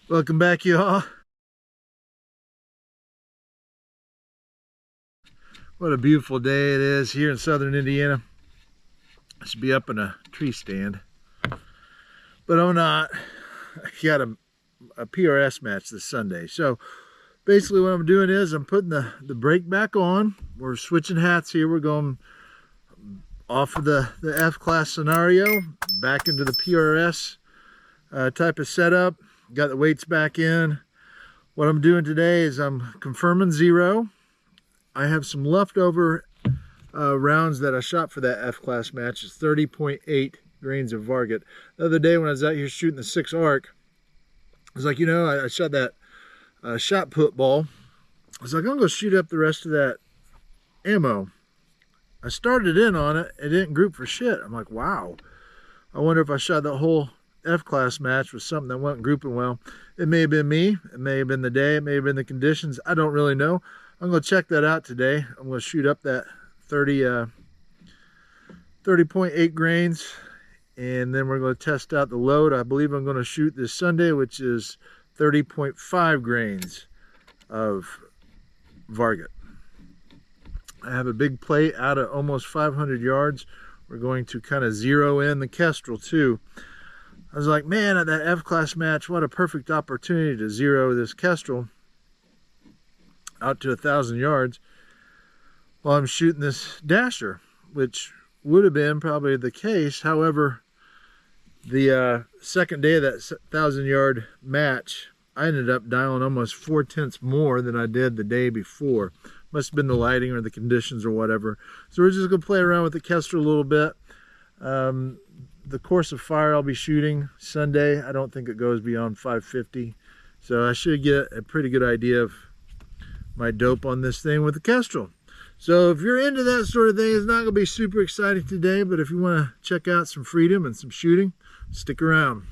Welcome back, y'all. What a beautiful day it is here in southern Indiana. I should be up in a tree stand, but I'm not. I got a PRS match this Sunday. So basically what I'm doing is I'm putting the brake back on. We're switching hats here. We're going off of the F-class scenario back into the PRS type of setup. Got the weights back in. What I'm doing today is I'm confirming 0. I have some leftover rounds that I shot for that F-class match. It's 30.8 grains of Varget. The other day when I was out here shooting the 6 arc, I was like, you know, I shot that shot put ball. I was like, I'm going to go shoot up the rest of that ammo. I started in on it. It didn't group for shit. I'm like, wow. I wonder if I shot that whole F-class match with something that wasn't grouping well. It may have been me. It may have been the day. It may have been the conditions. I don't really know. I'm going to check that out today. I'm going to shoot up that 30.8 grains, and then we're going to test out the load. I believe I'm going to shoot this Sunday, which is 30.5 grains of Varget. I have a big plate out at almost 500 yards. We're going to kind of zero in the Kestrel too. I was like, man, at that F-class match, what a perfect opportunity to zero this Kestrel out to 1,000 yards while I'm shooting this Dasher, which would have been probably the case. However, the second day of that 1,000-yard match, I ended up dialing almost 4/10 more than I did the day before. Must have been the lighting or the conditions or whatever. So we're just going to play around with the Kestrel a little bit. The course of fire I'll be shooting Sunday, I don't think it goes beyond 550. So I should get a pretty good idea of my dope on this thing with the Kestrel. So if you're into that sort of thing, it's not going to be super exciting today, but if you want to check out some freedom and some shooting, stick around.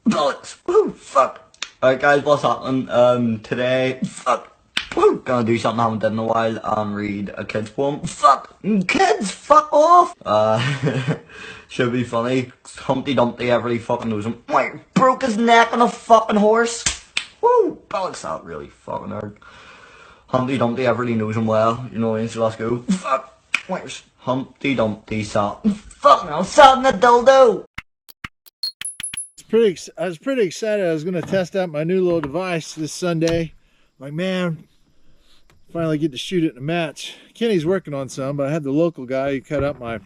Bullets! Woo! Fuck! Alright guys, what's happening? Today, fuck! Woo! Gonna do something I haven't done in a while and read a kid's poem. Fuck! Kids, fuck off! Should be funny. Humpty Dumpty, everybody fucking knows him. Wait, broke his neck on a fucking horse! Woo! Bullets, that really fucking hard. Humpty Dumpty, everybody knows him well. You know what I mean? So let's go. Fuck! Where's Humpty Dumpty sat? Fuck me, I'm sat in a dildo! I was pretty excited. I was going to test out my new little device this Sunday. Like, man, finally get to shoot it in a match. Kenny's working on some, but I had the local guy who cut up my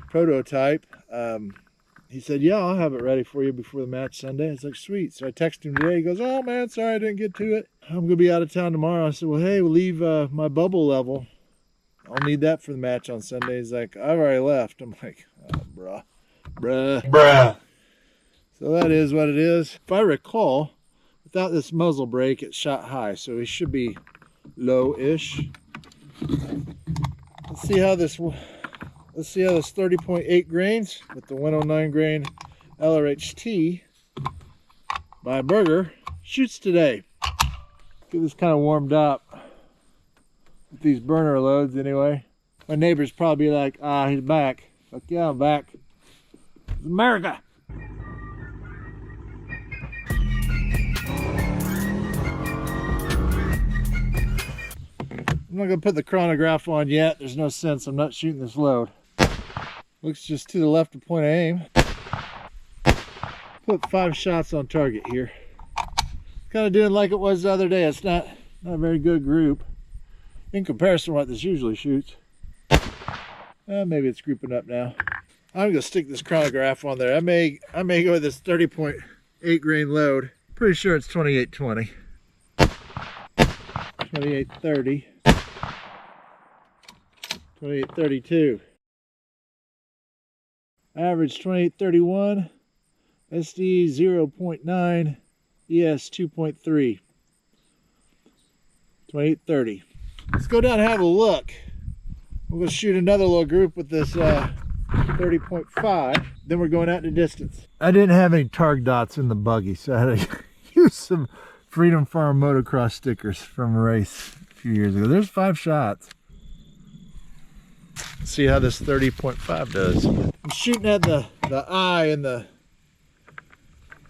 prototype. He said, yeah, I'll have it ready for you before the match Sunday. I was like, sweet. So I texted him today. He goes, oh man, sorry I didn't get to it. I'm going to be out of town tomorrow. I said, well, hey, we'll leave my bubble level. I'll need that for the match on Sunday. He's like, I've already left. I'm like, oh, bruh. So that is what it is. If I recall, without this muzzle brake, it shot high, so it should be low-ish. Let's see how this 30.8 grains with the 109 grain LRHT by Burger shoots today. Get this kind of warmed up with these burner loads anyway. My neighbors probably be like, ah, he's back. Fuck yeah, I'm back. It's America. I'm not going to put the chronograph on yet. There's no sense. I'm not shooting this load. Looks just to the left of point of aim. Put 5 shots on target here. Kind of doing like it was the other day. It's not a very good group in comparison to what this usually shoots. Maybe it's grouping up now. I'm going to stick this chronograph on there. I may go with this 30.8 grain load. Pretty sure it's 2820. 2830. 2832. Average 2831. SD 0.9. ES 2.3. 2830. Let's go down and have a look. We're going to shoot another little group with this 30.5. Then we're going out in the distance. I didn't have any targ dots in the buggy, so I had to use some Freedom Farm motocross stickers from a race a few years ago. There's 5 shots. Let's see how this 30.5 does. I'm shooting at the eye and the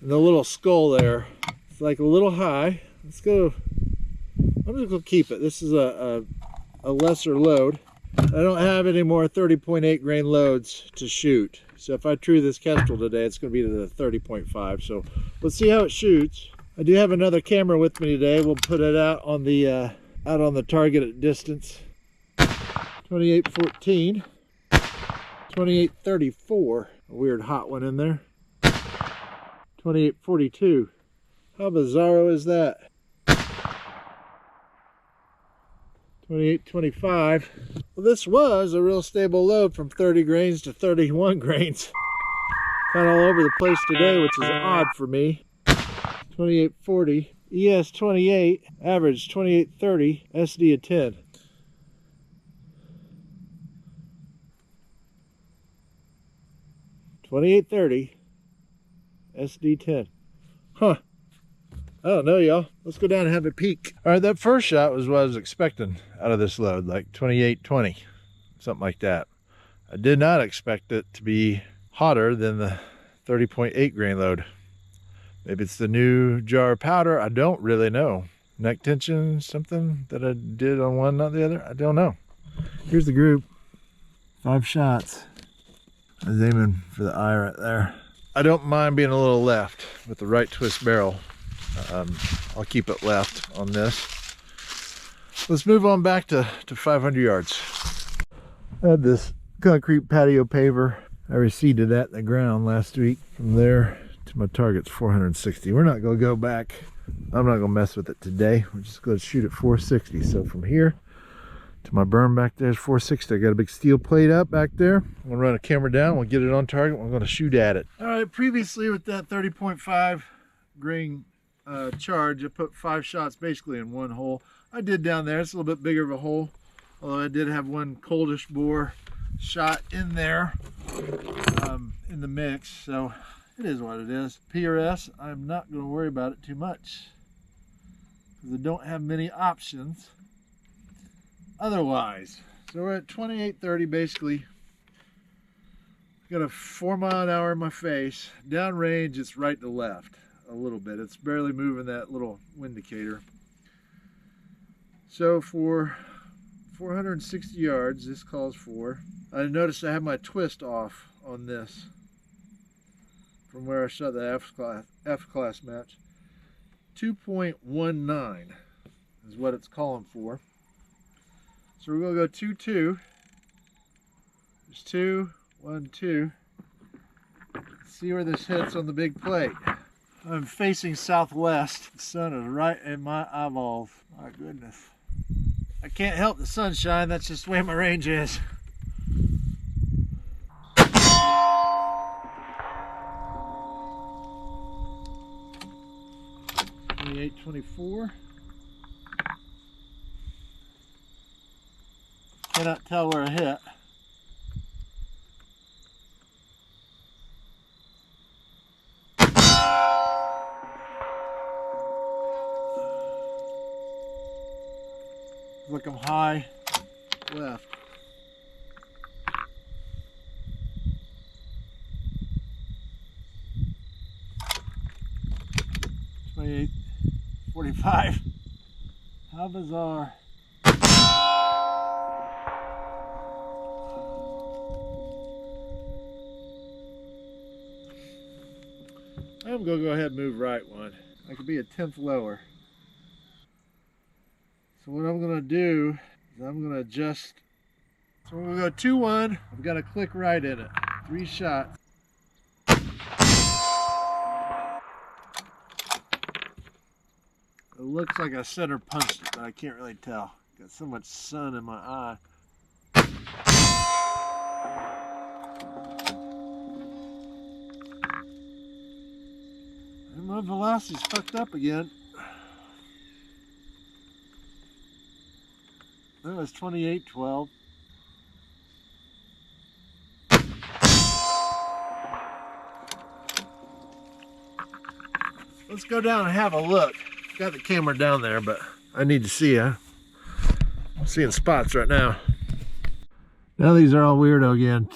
And the little skull there, it's like a little high. Let's go. I'm just gonna keep it. This is a lesser load. I don't have any more 30.8 grain loads to shoot. So if I true this Kestrel today, it's gonna be to the 30.5. So let's see how it shoots. I do have another camera with me today. We'll put it out on the target at distance. 2814, 2834, a weird hot one in there. 2842. How bizarro is that? 2825. Well, this was a real stable load from 30 grains to 31 grains. Kind of all over the place today, which is odd for me. 2840. ES 28. Average 2830. SD a 10. 2830. SD 10. Huh. I don't know, y'all. Let's go down and have a peek. All right, that first shot was what I was expecting out of this load, like 2820, something like that. I did not expect it to be hotter than the 30.8 grain load. Maybe it's the new jar of powder. I don't really know. Neck tension, something that I did on one, not the other. I don't know. Here's the group. 5 shots. I was aiming for the eye right there. I don't mind being a little left with the right twist barrel. I'll keep it left on this. Let's move on back to 500 yards. I had this concrete patio paver. I reseeded that in the ground last week. From there to my target's 460. We're not going to go back. I'm not going to mess with it today. We're just going to shoot at 460. So from here to my berm back there is 460. I got a big steel plate up back there. I'm going to run a camera down. We'll get it on target. We're going to shoot at it. All right, previously with that 30.5 grain charge, I put 5 shots basically in one hole. I did down there. It's a little bit bigger of a hole, although I did have one coldish bore shot in there in the mix, so it is what it is. PRS, I'm not going to worry about it too much because I don't have many options otherwise. So we're at 2830 basically. Got a 4 mile an hour in my face. Downrange, it's right to left a little bit. It's barely moving that little wind indicator. So for 460 yards, this calls for, I noticed I have my twist off on this from where I shot the F-class match. 2.19 is what it's calling for. So we're going to go 2-2. There's 2, 1, 2. See where this hits on the big plate. I'm facing southwest. The sun is right in my eyeballs. My goodness. I can't help the sunshine. That's just the way my range is. .24. Cannot tell where I hit. Look, I'm high left. .45. How bizarre. I'm going to go ahead and move right one. I could be a 10th lower. So what I'm going to do is I'm going to adjust. So we're going to go 2-1. I've got to click right in it. 3 shots. It looks like I center punched it, but I can't really tell. Got so much sun in my eye. And my velocity's fucked up again. That was 28.12. Let's go down and have a look. Got the camera down there, but I need to see I'm seeing spots right now. Now these are all weirdo again.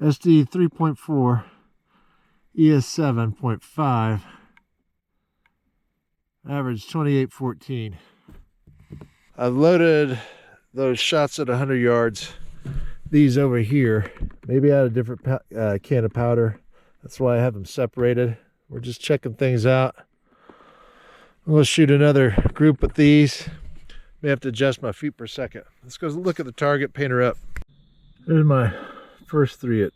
SD 3.4. ES 7.5. Average 28.14. I've loaded those shots at 100 yards. These over here, maybe I had a different can of powder. That's why I have them separated. We're just checking things out. I'm gonna shoot another group with these. May have to adjust my feet per second. Let's go look at the target, paint her up. There's my first three at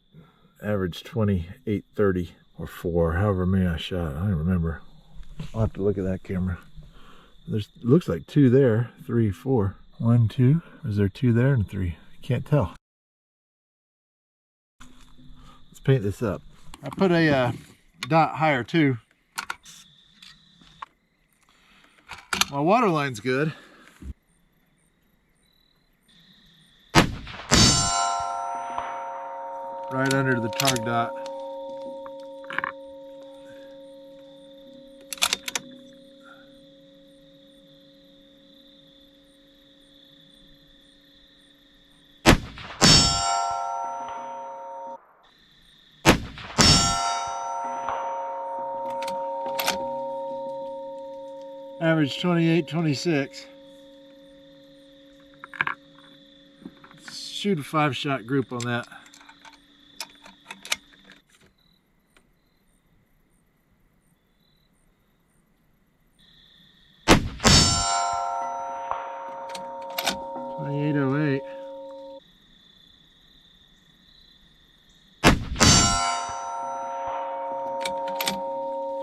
average 28.30 or 4, however many I shot. I don't remember. I'll have to look at that camera. There's looks like 2 there, 3, 4. 1, 2. Is there 2 there and 3? Can't tell. Let's paint this up. I put a dot higher too. My water line's good. Right under the target dot. Average 28.26. Let's shoot a 5-shot group on that. .2808.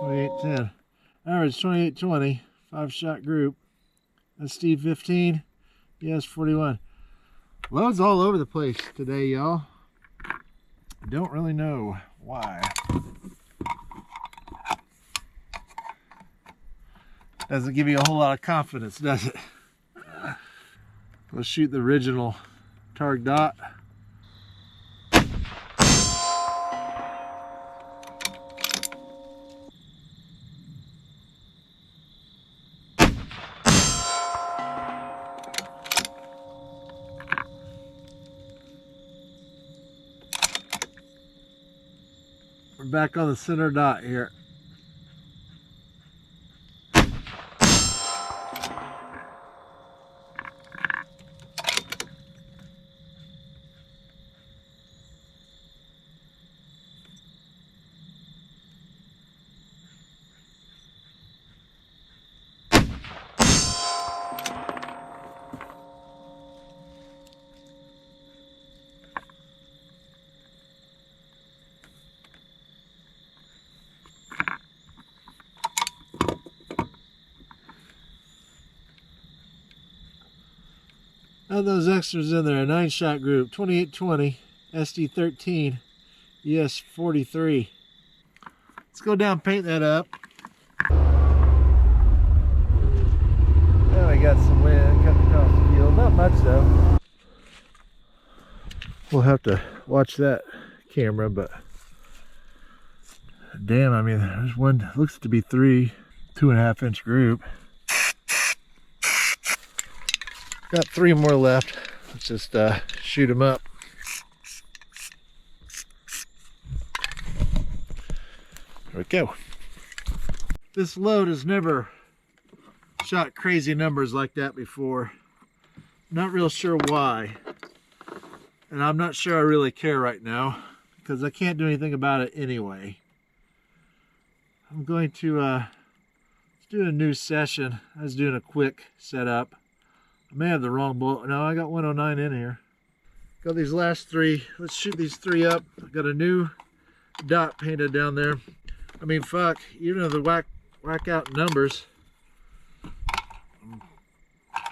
.2810. Average 28.20. 5-shot group. SD 15. ES 41. Loads all over the place today, y'all. I don't really know why. Doesn't give you a whole lot of confidence, does it? Let's shoot the original target dot. We're back on the center dot here. Add those extras in there. A 9-shot group. 28.20. SD 13. ES 43. Let's go down and paint that up. Now we got some wind coming across the field. Not much though. We'll have to watch that camera, but damn, I mean, there's one, looks to be 3 2.5-inch group. Got 3 more left. Let's just shoot them up. There we go. This load has never shot crazy numbers like that before. Not real sure why. And I'm not sure I really care right now because I can't do anything about it anyway. I'm going to let's do a new session. I was doing a quick setup. I may have the wrong bullet. No, I got 109 in here. Got these last 3. Let's shoot these 3 up. I got a new dot painted down there. I mean, fuck, even though the whack out numbers,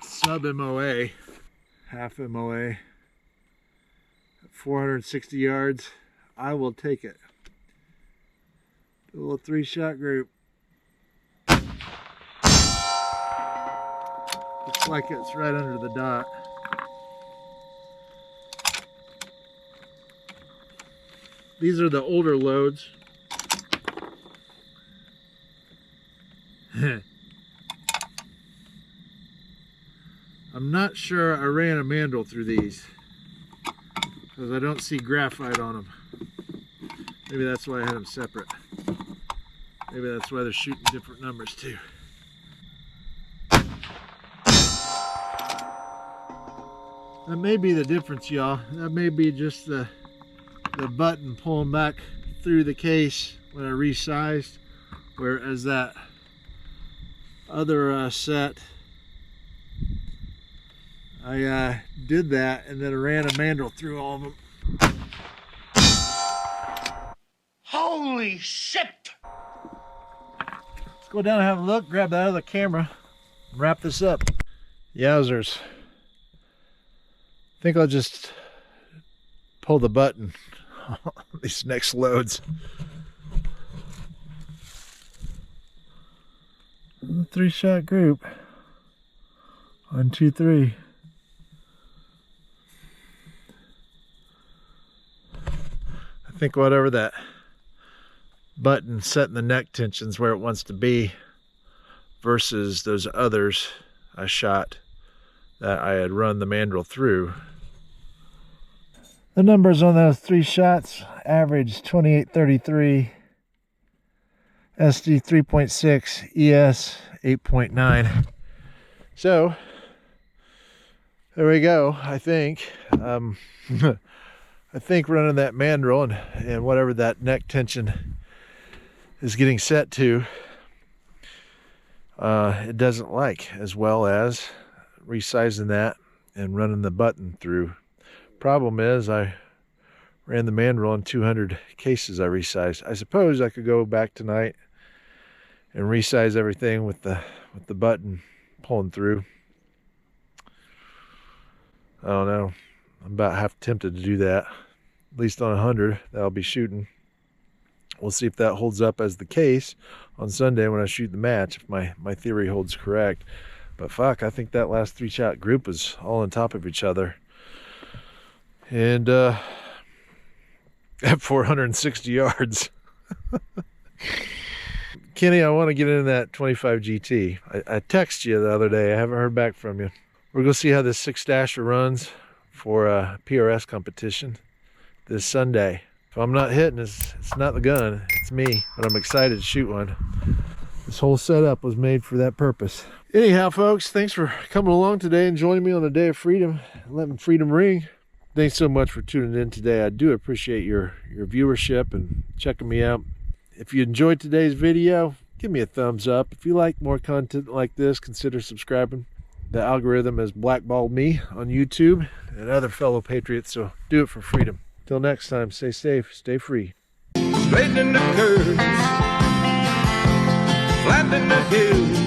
sub MOA, half MOA, at 460 yards, I will take it. A little 3-shot group. Looks like it's right under the dot. These are the older loads. I'm not sure I ran a mandrel through these because I don't see graphite on them. Maybe that's why I had them separate. Maybe that's why they're shooting different numbers too. That may be the difference, y'all. That may be just the button pulling back through the case when I resized, whereas that other set, I did that and then I ran a mandrel through all of them. Holy shit! Let's go down and have a look, grab that other camera, and wrap this up. Yowzers. I think I'll just pull the button on these next loads. The 3-shot group. 1, 2, 3. I think whatever that button setting the neck tensions where it wants to be versus those others I shot that I had run the mandrel through. The numbers on those 3 shots averaged 2833, SD 3.6, ES 8.9. So there we go. I think I think running that mandrel and whatever that neck tension is getting set to, it doesn't like, as well as resizing that and running the button through. Problem is I ran the mandrel on 200 cases I resized. I suppose I could go back tonight and resize everything with the button pulling through. I don't know. I'm about half tempted to do that. At least on 100 that I'll be shooting. We'll see if that holds up as the case on Sunday when I shoot the match, if my theory holds correct. But fuck, I think that last 3-shot group was all on top of each other. And at 460 yards. Kenny, I want to get into that 25 GT. I texted you the other day. I haven't heard back from you. We're going to see how this 6 Dasher runs for a PRS competition this Sunday. If I'm not hitting, it's not the gun, it's me. But I'm excited to shoot one. This whole setup was made for that purpose. Anyhow, folks, thanks for coming along today and joining me on the Day of Freedom, letting freedom ring. Thanks so much for tuning in today. I do appreciate your viewership and checking me out. If you enjoyed today's video, give me a thumbs up. If you like more content like this, consider subscribing. The algorithm has blackballed me on YouTube and other fellow patriots, so do it for freedom. Till next time, stay safe, stay free. Straightening the curves, flattening the hills.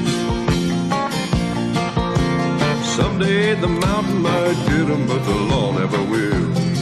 Someday the mountain might get 'em, but the law never will.